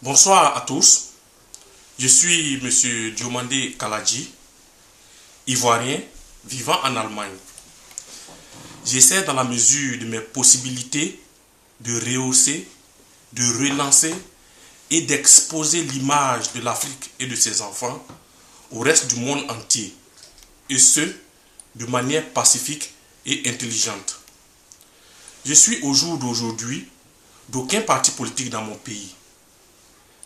Bonsoir à tous. Je suis M. Diomandé Kaladji, ivoirien vivant en Allemagne. J'essaie dans la mesure de mes possibilités de rehausser, de relancer et d'exposer l'image de l'Afrique et de ses enfants au reste du monde entier, et ce, de manière pacifique et intelligente. Je suis au jour d'aujourd'hui d'aucun parti politique dans mon pays.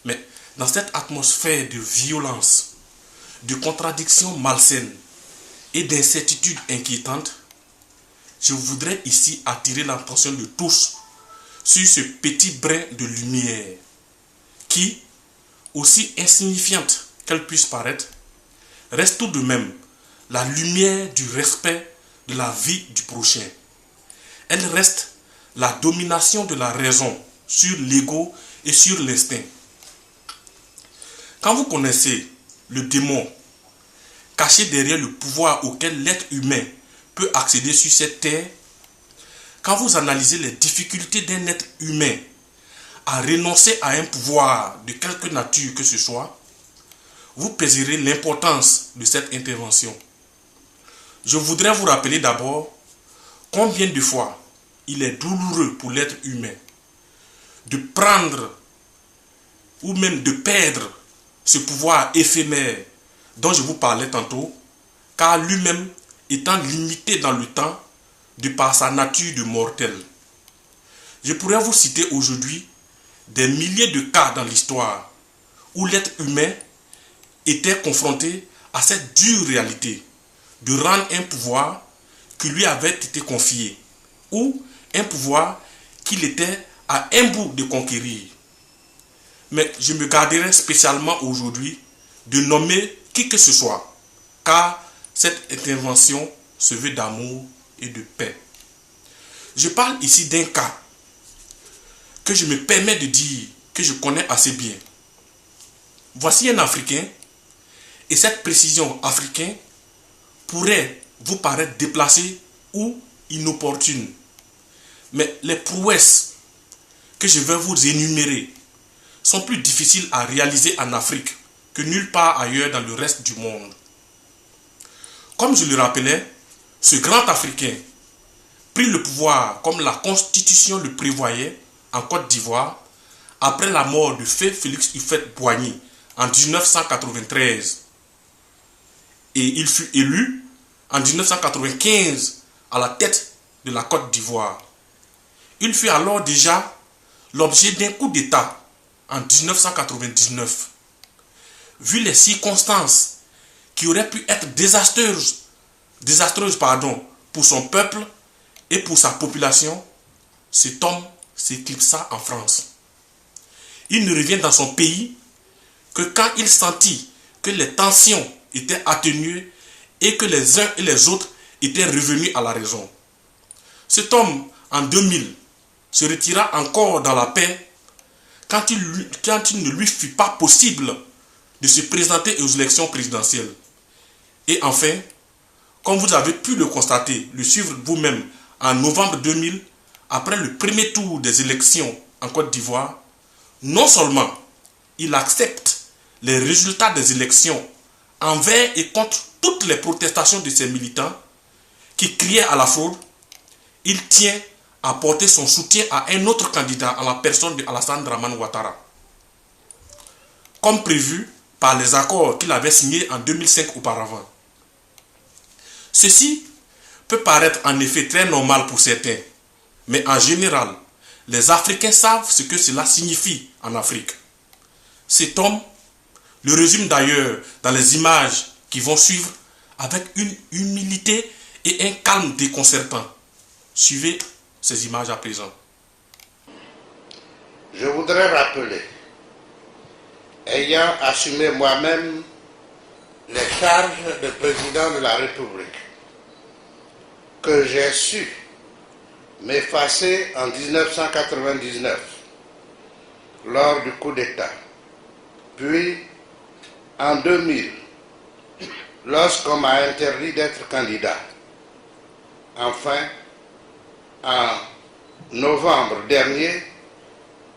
Mais dans cette atmosphère de violence, de contradictions malsaines et d'incertitudes inquiétantes, je voudrais ici attirer l'attention de tous sur ce petit brin de lumière qui, aussi insignifiante qu'elle puisse paraître, reste tout de même la lumière du respect de la vie du prochain. Elle reste la domination de la raison sur l'ego et sur l'instinct. Quand vous connaissez le démon caché derrière le pouvoir auquel l'être humain peut accéder sur cette terre, quand vous analysez les difficultés d'un être humain à renoncer à un pouvoir de quelque nature que ce soit, vous pèserez l'importance de cette intervention. Je voudrais vous rappeler d'abord combien de fois il est douloureux pour l'être humain de prendre ou même de perdre ce pouvoir éphémère dont je vous parlais tantôt, car lui-même étant limité dans le temps de par sa nature de mortel. Je pourrais vous citer aujourd'hui des milliers de cas dans l'histoire où l'être humain était confronté à cette dure réalité de rendre un pouvoir qui lui avait été confié ou un pouvoir qu'il était à un bout de conquérir. Mais je me garderai spécialement aujourd'hui de nommer qui que ce soit, car cette intervention se veut d'amour et de paix. Je parle ici d'un cas que je me permets de dire que je connais assez bien. Voici un Africain, et cette précision africain pourrait vous paraître déplacée ou inopportune. Mais les prouesses que je vais vous énumérer sont plus difficiles à réaliser en Afrique que nulle part ailleurs dans le reste du monde. Comme je le rappelais, ce grand Africain prit le pouvoir comme la Constitution le prévoyait en Côte d'Ivoire après la mort de feu Félix Houphouët-Boigny en 1993. Et il fut élu en 1995 à la tête de la Côte d'Ivoire. Il fut alors déjà l'objet d'un coup d'État en 1999. Vu les circonstances qui auraient pu être désastreuses pour son peuple et pour sa population, cet homme s'éclipsa en France. Il ne revient dans son pays que quand il sentit que les tensions étaient atténuées et que les uns et les autres étaient revenus à la raison. Cet homme, en 2000, se retira encore dans la paix quand il ne lui fut pas possible de se présenter aux élections présidentielles. Et enfin, comme vous avez pu le constater, le suivre vous-même en novembre 2000, après le premier tour des élections en Côte d'Ivoire, non seulement il accepte les résultats des élections envers et contre toutes les protestations de ses militants qui criaient à la fraude, il tient à porter son soutien à un autre candidat en la personne de Alassane Dramane Ouattara. Comme prévu par les accords qu'il avait signés en 2005 auparavant. Ceci peut paraître en effet très normal pour certains, mais en général, les Africains savent ce que cela signifie en Afrique. Cet homme le résume d'ailleurs dans les images qui vont suivre avec une humilité et un calme déconcertant. Suivez ces images à présent. Je voudrais rappeler, ayant assumé moi-même les charges de président de la République, que j'ai su m'effacer en 1999 lors du coup d'État, puis en 2000 lorsqu'on m'a interdit d'être candidat. Enfin, en novembre dernier,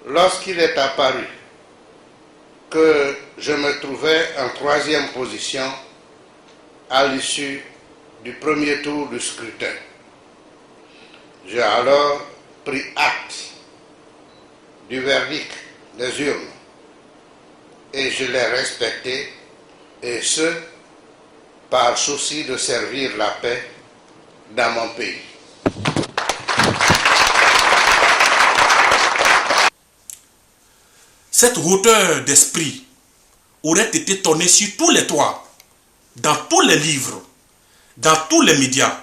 lorsqu'il est apparu que je me trouvais en troisième position à l'issue du premier tour du scrutin. J'ai alors pris acte du verdict des urnes et je l'ai respecté, et ce, par souci de servir la paix dans mon pays. Cette hauteur d'esprit aurait été tonnée sur tous les toits, dans tous les livres, dans tous les médias,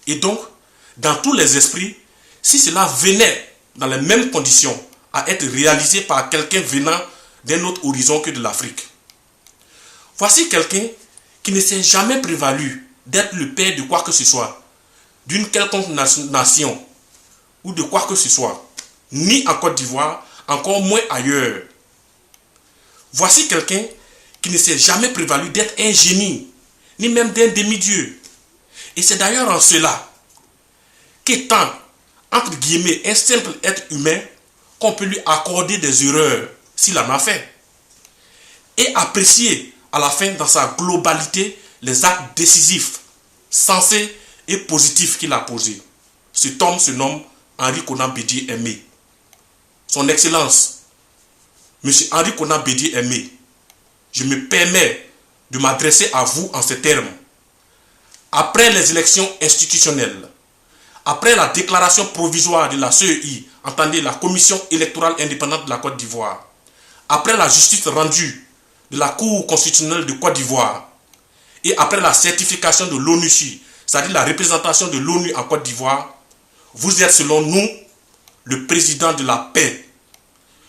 et donc dans tous les esprits, si cela venait dans les mêmes conditions à être réalisé par quelqu'un venant d'un autre horizon que de l'Afrique. Voici quelqu'un qui ne s'est jamais prévalu d'être le père de quoi que ce soit, d'une quelconque nation ou de quoi que ce soit, ni en Côte d'Ivoire, encore moins ailleurs. Voici quelqu'un qui ne s'est jamais prévalu d'être un génie, ni même d'un demi-dieu. Et c'est d'ailleurs en cela qu'étant, entre guillemets, un simple être humain, qu'on peut lui accorder des erreurs s'il en a fait. Et apprécier à la fin dans sa globalité les actes décisifs, sensés et positifs qu'il a posés. Cet homme se nomme Henri Konan Bédié Aimé. Son Excellence, M. Henri Konan Bédié Aimé, je me permets de m'adresser à vous en ces termes. Après les élections institutionnelles, après la déclaration provisoire de la CEI, entendez la Commission électorale indépendante de la Côte d'Ivoire, après la justice rendue de la Cour constitutionnelle de Côte d'Ivoire, et après la certification de l'ONUCI, c'est-à-dire la représentation de l'ONU en Côte d'Ivoire, vous êtes selon nous le président de la paix,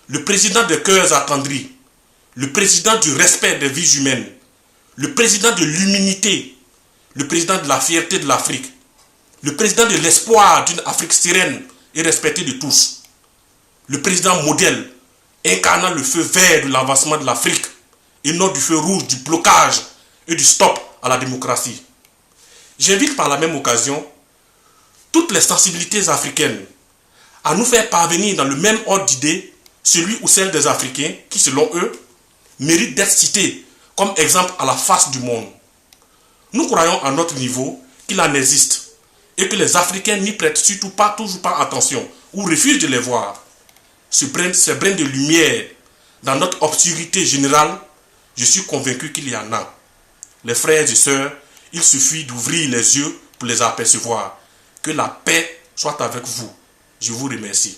le président des cœurs attendris, le président du respect des vies humaines, le président de l'humanité, le président de la fierté de l'Afrique, le président de l'espoir d'une Afrique sereine et respectée de tous, le président modèle incarnant le feu vert de l'avancement de l'Afrique et non du feu rouge du blocage et du stop à la démocratie. J'invite par la même occasion toutes les sensibilités africaines à nous faire parvenir dans le même ordre d'idées celui ou celle des Africains qui, selon eux, méritent d'être cités comme exemple à la face du monde. Nous croyons à notre niveau qu'il en existe et que les Africains n'y prêtent surtout pas, toujours pas attention ou refusent de les voir. Ces brins de lumière dans notre obscurité générale, je suis convaincu qu'il y en a. Les frères et sœurs, il suffit d'ouvrir les yeux pour les apercevoir. Que la paix soit avec vous. Je vous remercie.